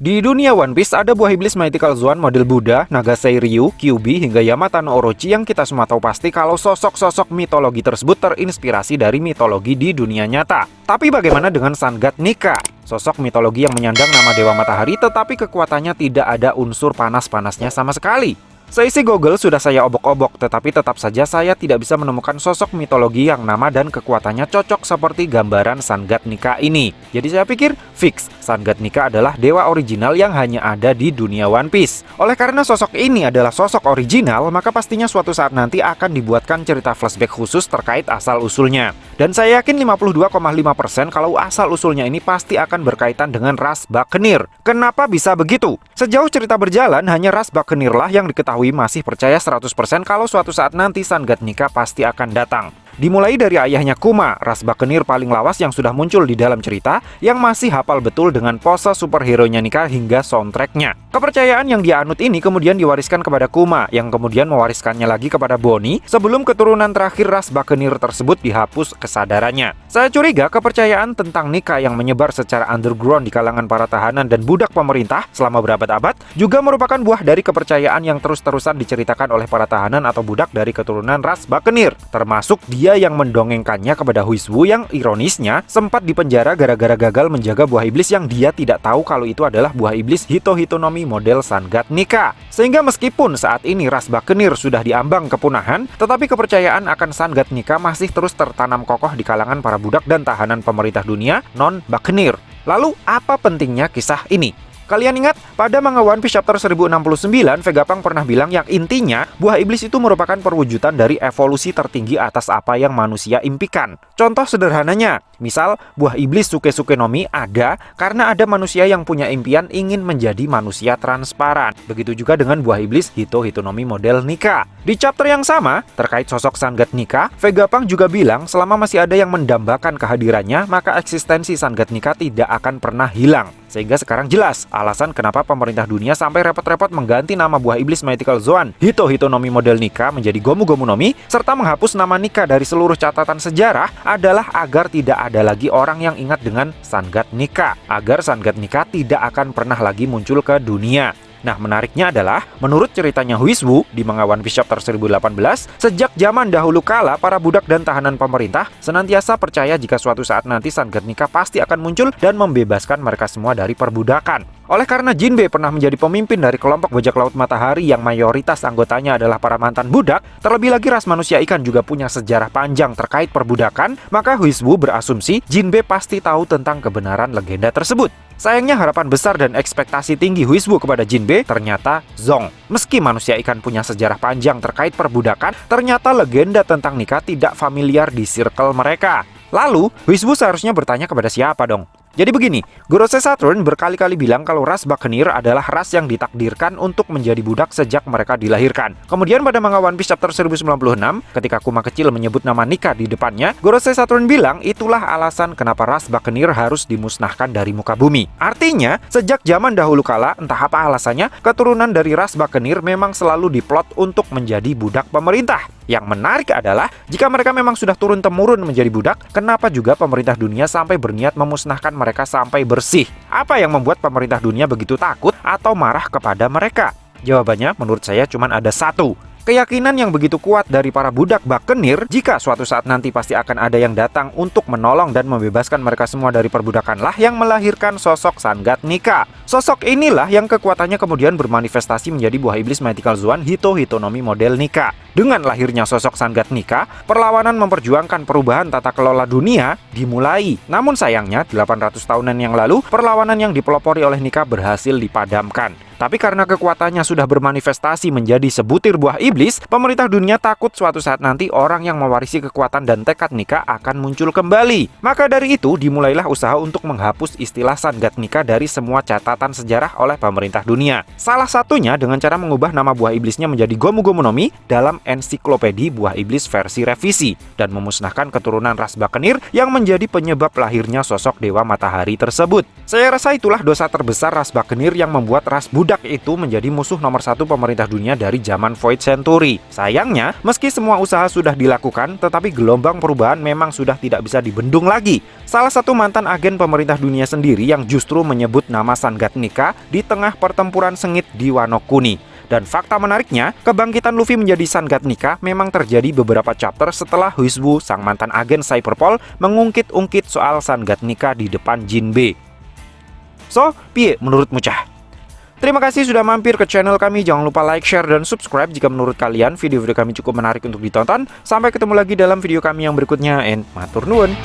Di dunia One Piece ada buah iblis Mythical Zoan model Buddha, Nagasei Ryu, Kyuubi, hingga Yamata no Orochi yang kita semua tahu pasti kalau sosok-sosok mitologi tersebut terinspirasi dari mitologi di dunia nyata. Tapi bagaimana dengan Sun God Nika? Sosok mitologi yang menyandang nama Dewa Matahari tetapi kekuatannya tidak ada unsur panas-panasnya sama sekali. Seisi Google sudah saya obok-obok, tetapi tetap saja saya tidak bisa menemukan sosok mitologi yang nama dan kekuatannya cocok seperti gambaran Sun God Nika ini. Jadi saya pikir, fix, Sun God Nika adalah dewa original yang hanya ada di dunia One Piece. Oleh karena sosok ini adalah sosok original, maka pastinya suatu saat nanti akan dibuatkan cerita flashback khusus terkait asal-usulnya. Dan saya yakin 52,5% kalau asal-usulnya ini pasti akan berkaitan dengan ras Buccaneer. Kenapa bisa begitu? Sejauh cerita berjalan, hanya ras Buccaneer lah yang diketahui masih percaya 100% kalau suatu saat nanti Sun God Nika pasti akan datang. Dimulai dari ayahnya Kuma, ras Buccaneer paling lawas yang sudah muncul di dalam cerita, yang masih hafal betul dengan pose superhero-nya Nika hingga soundtracknya. Kepercayaan yang dia anut ini kemudian diwariskan kepada Kuma, yang kemudian mewariskannya lagi kepada Bonnie, sebelum keturunan terakhir ras Buccaneer tersebut dihapus kesadarannya. Saya curiga kepercayaan tentang Nika yang menyebar secara underground di kalangan para tahanan dan budak pemerintah selama berabad-abad, juga merupakan buah dari kepercayaan yang terus-terusan diceritakan oleh para tahanan atau budak dari keturunan ras Buccaneer, termasuk dia yang mendongengkannya kepada Huizwu yang ironisnya sempat dipenjara gara-gara gagal menjaga buah iblis yang dia tidak tahu kalau itu adalah buah iblis Hito-Hitonomi model Sun God Nika. Sehingga meskipun saat ini ras Buccaneer sudah diambang kepunahan, tetapi kepercayaan akan Sun God Nika masih terus tertanam kokoh di kalangan para budak dan tahanan pemerintah dunia non-Buccaneer. Lalu apa pentingnya kisah ini? Kalian ingat, pada manga One Piece chapter 1069, Vegapunk pernah bilang yang intinya, buah iblis itu merupakan perwujudan dari evolusi tertinggi atas apa yang manusia impikan. Contoh sederhananya, misal, buah iblis Suke-Suke no Mi ada karena ada manusia yang punya impian ingin menjadi manusia transparan. Begitu juga dengan buah iblis Hito-Hitonomi model Nika. Di chapter yang sama, terkait sosok Sun God Nika, Vegapunk juga bilang selama masih ada yang mendambakan kehadirannya, maka eksistensi Sun God Nika tidak akan pernah hilang. Sehingga sekarang jelas alasan kenapa pemerintah dunia sampai repot-repot mengganti nama buah iblis Mythical Zoan Hito-Hitonomi model Nika menjadi Gomu-Gomu no Mi, serta menghapus nama Nika dari seluruh catatan sejarah adalah agar tidak ada lagi orang yang ingat dengan Sun God Nika, agar Sun God Nika tidak akan pernah lagi muncul ke dunia. Nah, menariknya adalah, menurut ceritanya Huizwu di manga One Piece chapter 1018, sejak zaman dahulu kala, para budak dan tahanan pemerintah senantiasa percaya jika suatu saat nanti Sun God Nika pasti akan muncul dan membebaskan mereka semua dari perbudakan. Oleh karena Jinbe pernah menjadi pemimpin dari kelompok bajak laut matahari yang mayoritas anggotanya adalah para mantan budak, terlebih lagi ras manusia ikan juga punya sejarah panjang terkait perbudakan, maka Huizwu berasumsi Jinbe pasti tahu tentang kebenaran legenda tersebut. Sayangnya harapan besar dan ekspektasi tinggi Huizwu kepada Jinbe ternyata zong. Meski manusia ikan punya sejarah panjang terkait perbudakan, ternyata legenda tentang Nika tidak familiar di circle mereka. Lalu, Huizwu seharusnya bertanya kepada siapa dong? Jadi begini, Gorosei Saturn berkali-kali bilang kalau ras Buccaneer adalah ras yang ditakdirkan untuk menjadi budak sejak mereka dilahirkan. Kemudian pada manga One Piece chapter 1096, ketika Kuma kecil menyebut nama Nika di depannya, Gorosei Saturn bilang itulah alasan kenapa ras Buccaneer harus dimusnahkan dari muka bumi. Artinya, sejak zaman dahulu kala, entah apa alasannya, keturunan dari ras Buccaneer memang selalu diplot untuk menjadi budak pemerintah. Yang menarik adalah, jika mereka memang sudah turun-temurun menjadi budak, kenapa juga pemerintah dunia sampai berniat memusnahkan mereka sampai bersih? Apa yang membuat pemerintah dunia begitu takut atau marah kepada mereka? Jawabannya menurut saya cuma ada satu. Keyakinan yang begitu kuat dari para budak Buccaneer jika suatu saat nanti pasti akan ada yang datang untuk menolong dan membebaskan mereka semua dari perbudakanlah yang melahirkan sosok Sun God Nika. Sosok inilah yang kekuatannya kemudian bermanifestasi menjadi buah iblis Mythical Zoan Hito-Hitonomi model Nika. Dengan lahirnya sosok Sun God Nika, perlawanan memperjuangkan perubahan tata kelola dunia dimulai. Namun sayangnya, 800 tahunan yang lalu, perlawanan yang dipelopori oleh Nika berhasil dipadamkan. Tapi karena kekuatannya sudah bermanifestasi menjadi sebutir buah iblis, pemerintah dunia takut suatu saat nanti orang yang mewarisi kekuatan dan tekad Nika akan muncul kembali. Maka dari itu, dimulailah usaha untuk menghapus istilah Sun God Nika dari semua catatan sejarah oleh pemerintah dunia. Salah satunya dengan cara mengubah nama buah iblisnya menjadi Gomu-Gomu no Mi dalam ensiklopedi buah iblis versi revisi, dan memusnahkan keturunan ras Buccaneer yang menjadi penyebab lahirnya sosok Dewa Matahari tersebut. Saya rasa itulah dosa terbesar ras Buccaneer yang membuat ras budak itu menjadi musuh nomor satu pemerintah dunia dari zaman Void Century. Sayangnya, meski semua usaha sudah dilakukan, tetapi gelombang perubahan memang sudah tidak bisa dibendung lagi. Salah satu mantan agen pemerintah dunia sendiri yang justru menyebut nama Sun God Gatnika di tengah pertempuran sengit di Wano Kuni. Dan fakta menariknya, kebangkitan Luffy menjadi Sun Gatnika memang terjadi beberapa chapter setelah Huisbu, sang mantan agen Cyberpol, mengungkit-ungkit soal Sun Gatnika di depan Jinbe. So, piye menurutmu cah? Terima kasih sudah mampir ke channel kami. Jangan lupa like, share, dan subscribe jika menurut kalian video-video kami cukup menarik untuk ditonton. Sampai ketemu lagi dalam video kami yang berikutnya, and matur nuwun.